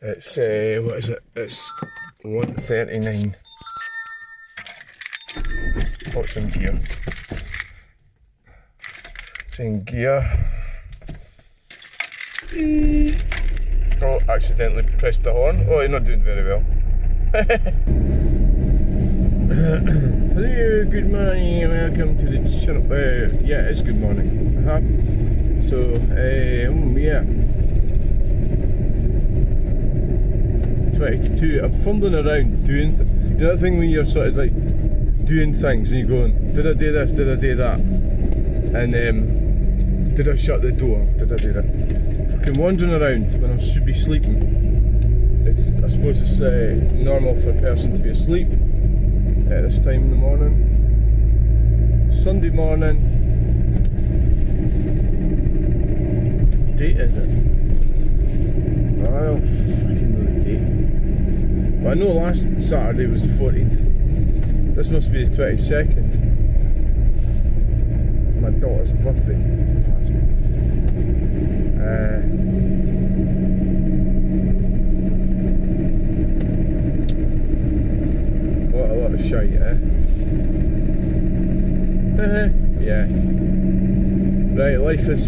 It's, what is it? It's 1:39. What's in gear? It's in gear. Oh, accidentally pressed the horn. Oh, you're not doing very well. Hello, good morning, welcome to the channel. Yeah, it's good morning. So, yeah. 22. I'm fumbling around doing, you know that thing when you're sort of like doing things and you're going, did I do this, did I do that? And did I shut the door, did I do that? Fucking wandering around when I should be sleeping. I suppose it's normal for a person to be asleep at this time in the morning. Sunday morning. What date is it? I don't fucking know the date. Well, I know last Saturday was the 14th. This must be the 22nd. It's my daughter's birthday last week. What a lot of shite, yeah. Right, life is.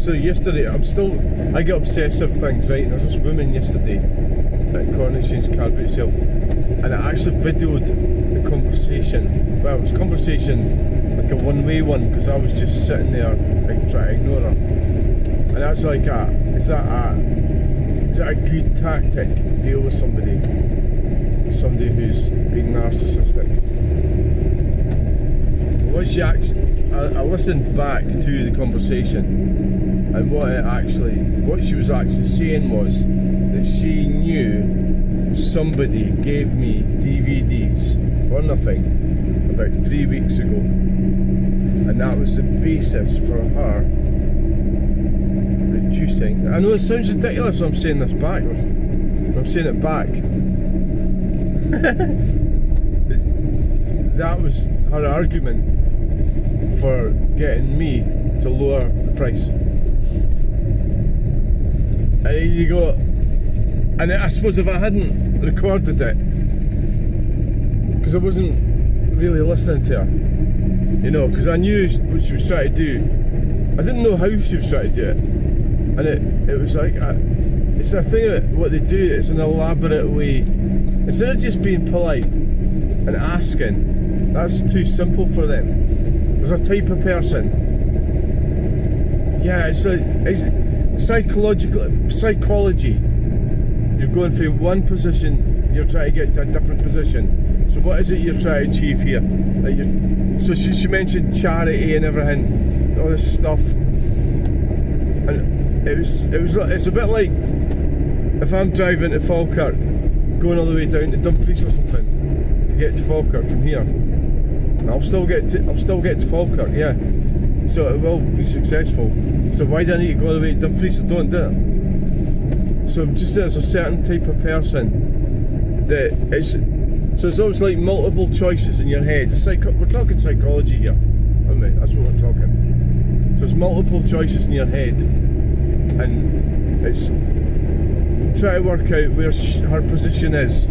So yesterday, I get obsessive things, right? And there was this woman yesterday at Coronation Car Boot Sale, and I actually videoed the conversation. Well, it was conversation like a one-way one, because I was just sitting there like trying to ignore her. And that's like is that a good tactic to deal with somebody who's being narcissistic? What she actually, I listened back to the conversation, and what she was actually saying was that she knew somebody gave me DVDs for nothing about 3 weeks ago, and that was the basis for her reducing. I know it sounds ridiculous when I'm saying this backwards, but I'm saying it back. That was her argument for getting me to lower the price. And you go, and I suppose if I hadn't recorded it, because I wasn't really listening to her, you know, because I knew what she was trying to do. I didn't know how she was trying to do it, and it was like it's a thing that what they do. It's an elaborate way. Instead of just being polite and asking, that's too simple for them. There's a type of person. Yeah, it's psychology. You're going from one position, you're trying to get to a different position. So what is it you're trying to achieve here? So she mentioned charity and everything, all this stuff. And it's a bit like if I'm driving to Falkirk, going all the way down to Dumfries or something to get to Falkirk from here. And I'll still get to Falkirk, yeah. So it will be successful. So why do I need to go all the way to Dumfries? I don't do it. So I'm just there's a certain type of person that it's almost like multiple choices in your head. We're talking psychology here, aren't we? That's what we're talking. So it's multiple choices in your head, and it's try to work out where her position is.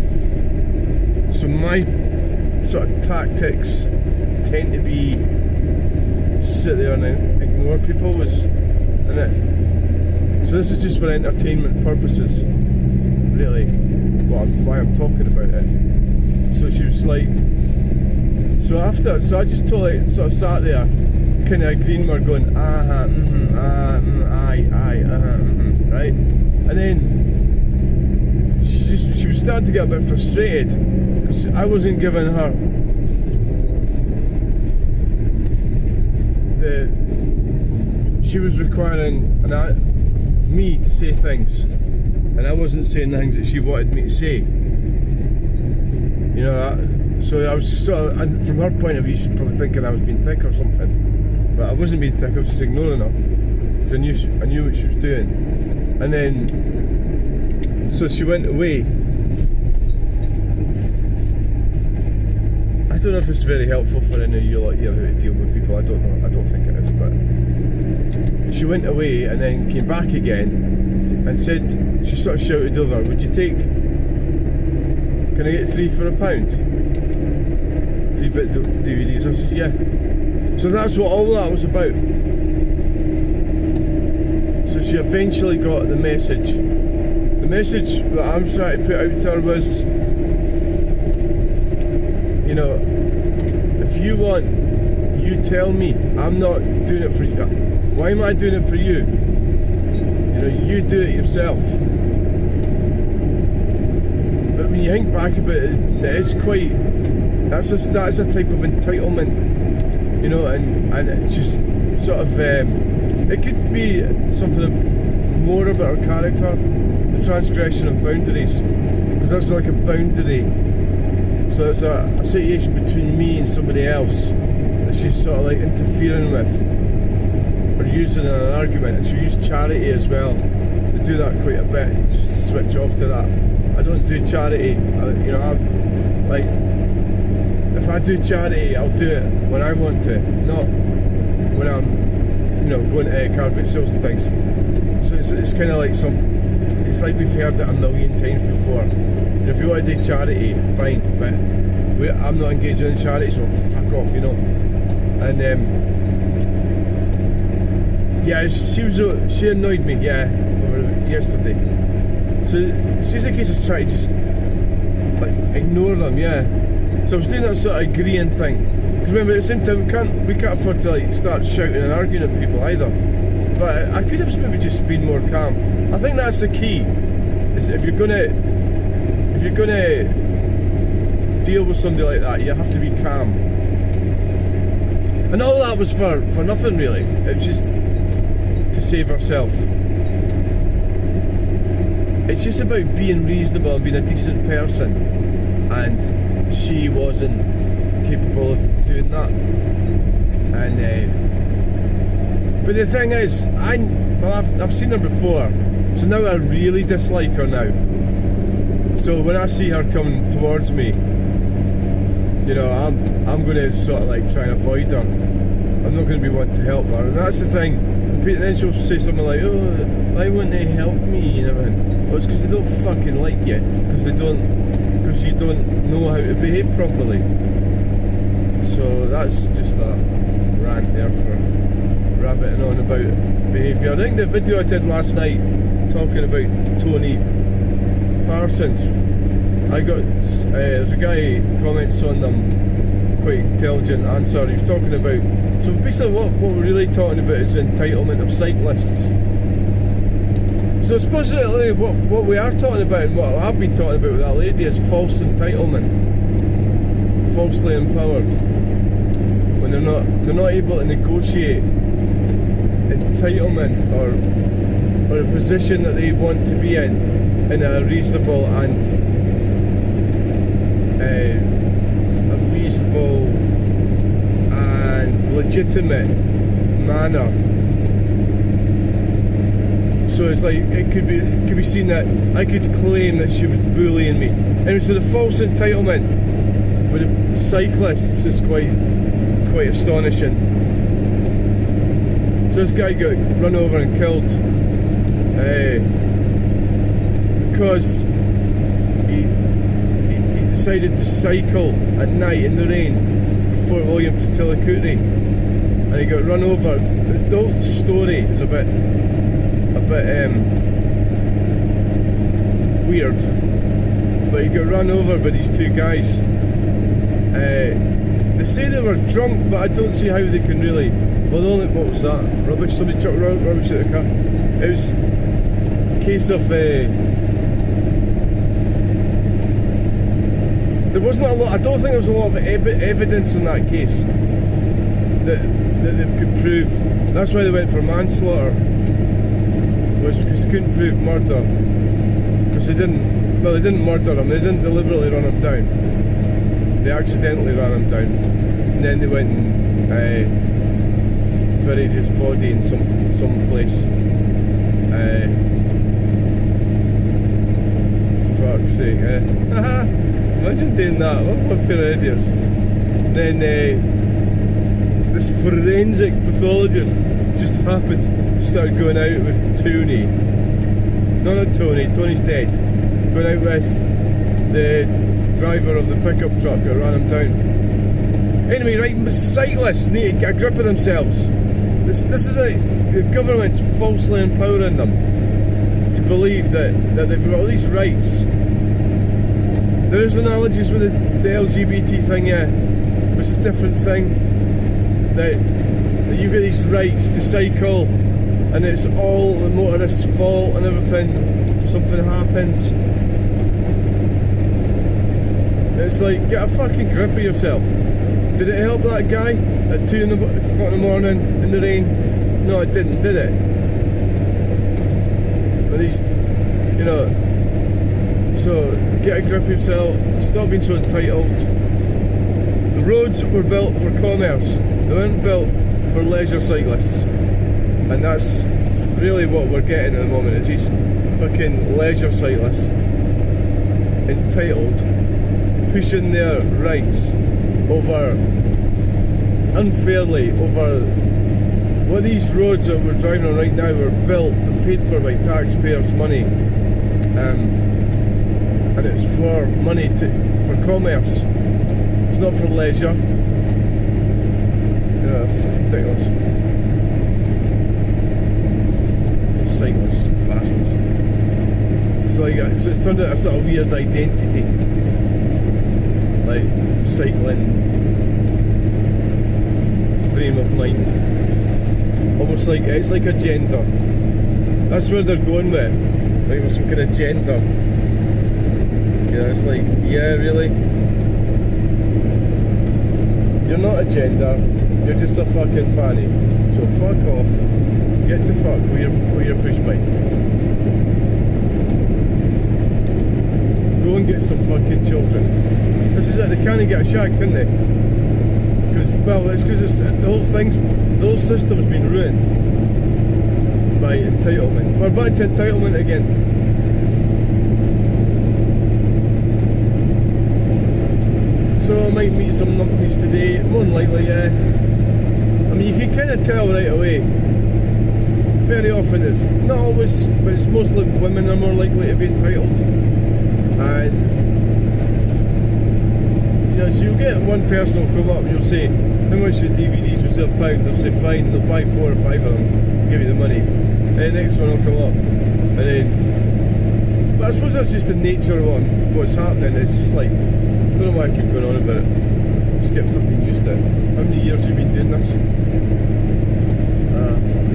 So my sort of tactics tend to be sit there and ignore people, isn't it? So this is just for entertainment purposes, really, why I'm talking about it. So she was like, so I just totally sort of sat there, kind of agreeing with her, going, right? And then she was starting to get a bit frustrated because I wasn't giving her she was requiring me to say things, and I wasn't saying the things that she wanted me to say. You know, so I was just sort of, and from her point of view, she's probably thinking I was being thick or something, but I wasn't being thick. I was just ignoring her because I knew what she was doing. And then, so she went away. I don't know if it's very helpful for any of you lot here who deal with people. I don't know. I don't think it is, but she went away and then came back again, and said, she sort of shouted over, would you take, can I get 3 for £1? 3-bit DVDs. I said, yeah. So that's what all that was about. So she eventually got the message. The message that I'm trying to put out to her was, you know, if you want, you tell me. I'm not doing it for you. Why am I doing it for you? You know, you do it yourself. But when you think back about it, it is quite, that's a type of entitlement, you know, and it's just sort of, it could be something more about her character, the transgression of boundaries, because that's like a boundary. So it's a situation between me and somebody else that she's sort of like interfering with or using in an argument. And she used charity as well. They do that quite a bit, just to switch off to that. I don't do charity, you know, like, if I do charity, I'll do it when I want to, not when I'm, you know, going to car boot sales and things. So it's kind of like it's like we've heard it a million times before. You know, if you want to do charity, fine, but I'm not engaging in charity, so fuck off, you know. And yeah, she annoyed me, yeah, over yesterday. So she's a case of trying to just like ignore them, yeah. So I was doing that sort of agreeing thing. Because remember, at the same time, we can't afford to like start shouting and arguing at people either. But I could have maybe just been more calm. I think that's the key. Is if you're gonna deal with somebody like that, you have to be calm. And all that was for nothing really. It was just to save herself. It's just about being reasonable and being a decent person, and she wasn't capable of doing that. And but the thing is, I've seen her before, so now I really dislike her now. So when I see her coming towards me, you know, I'm going to sort of like try and avoid her. I'm not going to be one to help her, and that's the thing. And then she'll say something like, "Oh, why won't they help me?" and everything. Well, it's because they don't fucking like you, because you don't know how to behave properly. So that's just a rant there for rabbiting on about behaviour. I think the video I did last night talking about Tony Parsons, I got there's a guy comments on them, quite intelligent answer. He's talking about, so basically what we're really talking about is the entitlement of cyclists. So I suppose really what we are talking about, and what I've been talking about with that lady, is false entitlement, falsely empowered, when they're not able to negotiate entitlement or a position that they want to be in a reasonable and legitimate manner. So it's like it could be seen that I could claim that she was bullying me. Anyway, so the false entitlement with the cyclists is quite astonishing. So this guy got run over and killed because he decided to cycle at night in the rain from Fort William to Tillicooty, and he got run over. The whole story is a bit weird, but he got run over by these two guys. They say they were drunk, but I don't see how they can really. Well, what was that? Rubbish? Somebody chucked rubbish at the car. It was a case of there wasn't a lot. I don't think there was a lot of evidence in that case that they could prove. That's why they went for manslaughter, was because they couldn't prove murder. Because they didn't murder him. They didn't deliberately run him down. They accidentally ran him down, and then they went and buried his body in some place. Fuck's sake, imagine doing that. What a pair of idiots. Then this forensic pathologist just happened to start going out with Tony, Tony. Tony's dead. Going out with the driver of the pickup truck that ran him down. Anyway, right, cyclists need to get a grip of themselves. This is the government's falsely empowering them to believe that they've got all these rights. There is analogies with the LGBT thing, yeah. It's a different thing. That you get these rights to cycle, and it's all the motorist's fault and everything. Something happens. It's like, get a fucking grip of yourself. Did it help that guy at 2 o'clock in the morning in the rain? No, it didn't, did it? But these, you know, so get a grip of yourself, stop being so entitled. The roads were built for commerce, they weren't built for leisure cyclists. And that's really what we're getting at the moment, is these fucking leisure cyclists entitled, pushing their rights over unfairly over what these roads that we're driving on right now were built and paid for by taxpayers' money, and it's for money for commerce. It's not for leisure. Yeah, fucking ridiculous. These cyclists, bastards. So it's turned out a sort of weird identity. Like cycling frame of mind, almost like it's like a gender. That's where they're going with, like some kind of gender. Yeah, it's like, yeah, really, you're not a gender, you're just a fucking fanny. So fuck off, get to fuck with your push bike. Go and get some fucking children. This is it, they can't get a shag, can they? Well, it's because the whole system's been ruined by entitlement. We're back to entitlement again. So I might meet some numpties today, more than likely, yeah. I mean, you can kind of tell right away. Very often it's not always, but it's mostly women are more likely to be entitled. And so you'll get one person will come up and you'll say, how much the DVDs will sell £1? They'll say fine, they'll buy 4 or 5 of them, give you the money. And the next one will come up. And then, but I suppose that's just the nature of what's happening. It's just like, I don't know why I keep going on about it. Just get fucking used to it. How many years have you been doing this?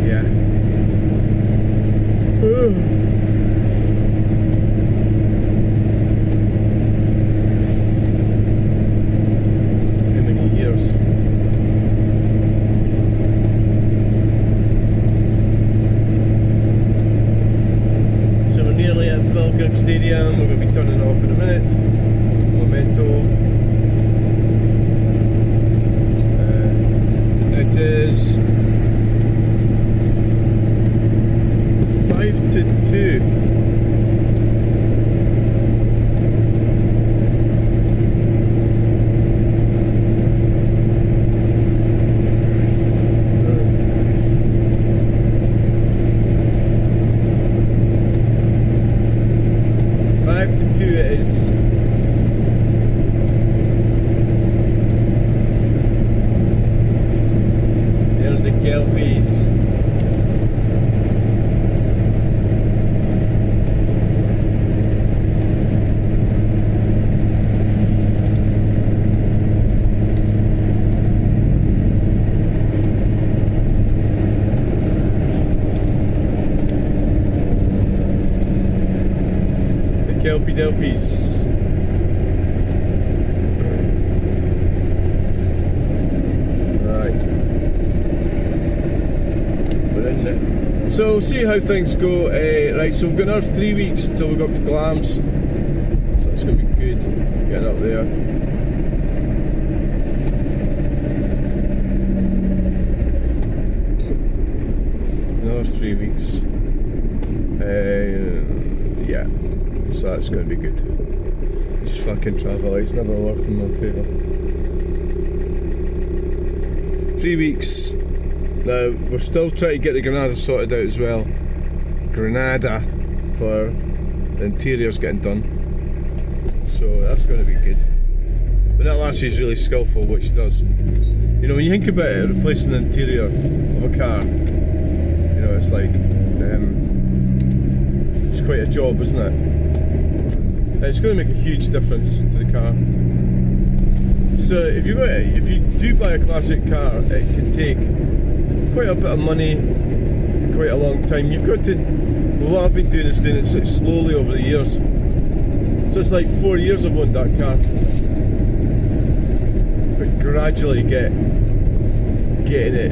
Yeah. Falkirk Stadium, we're going to be turning off in a minute. Memento. It is 5 to 2. It is. There's the Kelpies. Kelpie Delpies. Right. We're in there. So we'll see how things go. Right, so we've got another 3 weeks until we go up to Glams. So it's going to be good getting up there. Another 3 weeks. Yeah. So that's going to be good. This fucking travel lights never worked in my favour. 3 weeks. Now, we're still trying to get the Granada sorted out as well. Granada for the interiors getting done. So that's going to be good. But that lassie's really skillful what she does. You know, when you think about it, replacing the interior of a car, you know, it's like, it's quite a job, isn't it? And it's going to make a huge difference to the car. So if you do buy a classic car, it can take quite a bit of money, quite a long time. You've got to, well, what I've been doing is doing it sort of slowly over the years. So it's like 4 years I've owned that car. But gradually getting it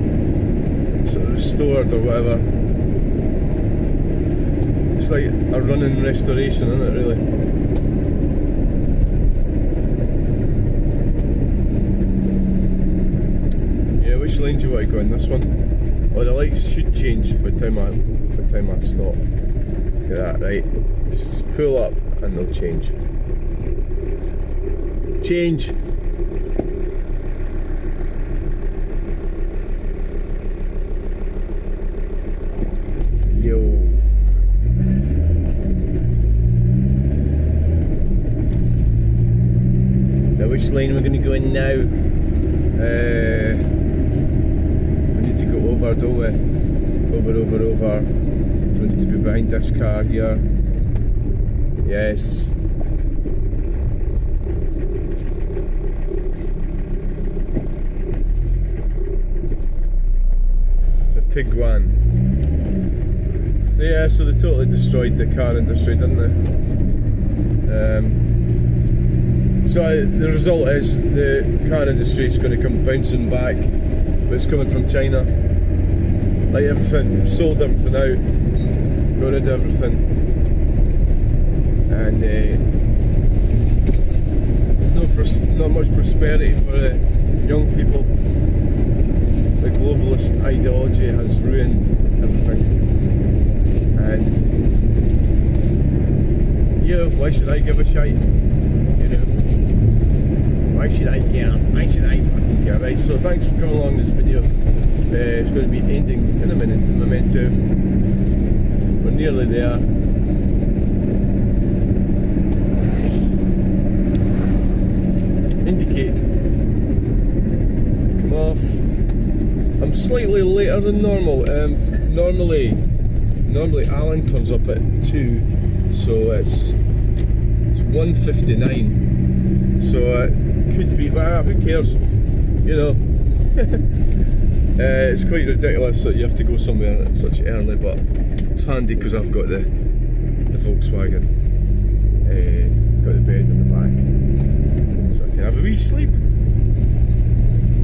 sort of restored or whatever. It's like a running restoration, isn't it, really? Yeah, which lane do you want to go in? This one? Oh, the lights should change by the time I stop. Look at that, right? Just pull up and they'll change. Change! Yo. Now which lane are we going to go in now? We need to go over, don't we? Over. So we need to be behind this car here. Yes. It's a Tiguan. So yeah, so they totally destroyed the car industry, didn't they? So the result is the car industry is going to come bouncing back, but it's coming from China. Like everything, sold everything out, got rid of everything, and there's not much prosperity for the young people. The globalist ideology has ruined everything, and yeah, why should I give a shite? You know, why should I care? Why should I fucking care? Right, so thanks for coming along this video. It's going to be ending in a minute, in Memento. We're nearly there. Indicate. Come off. I'm slightly later than normal. Normally Alan turns up at 2, so it's 1:59. So it could be, who cares? You know. It's quite ridiculous that you have to go somewhere such early, but it's handy because I've got the Volkswagen, got the bed in the back, so I can have a wee sleep.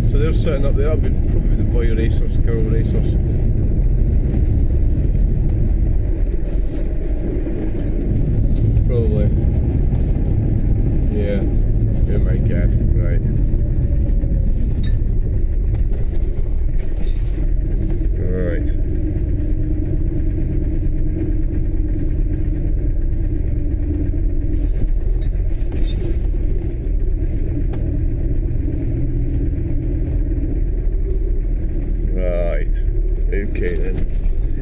So they're sitting up there. That'll be probably the boy racers, girl racers. Probably. Yeah. Oh my god. Right. Right. Right.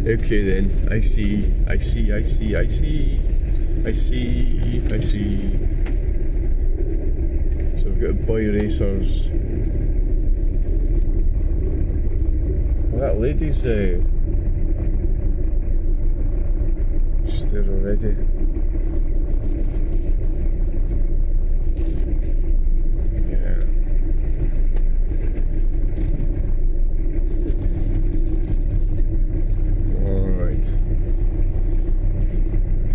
Okay then. I see. So we've got boy racers. Well, that lady's just there already. Yeah. Alright.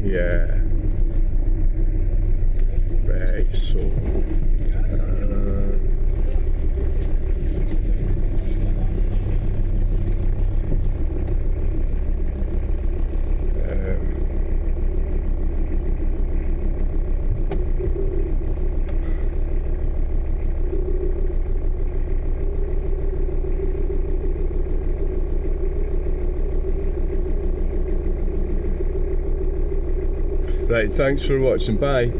Yeah. Right, so right, thanks for watching, bye.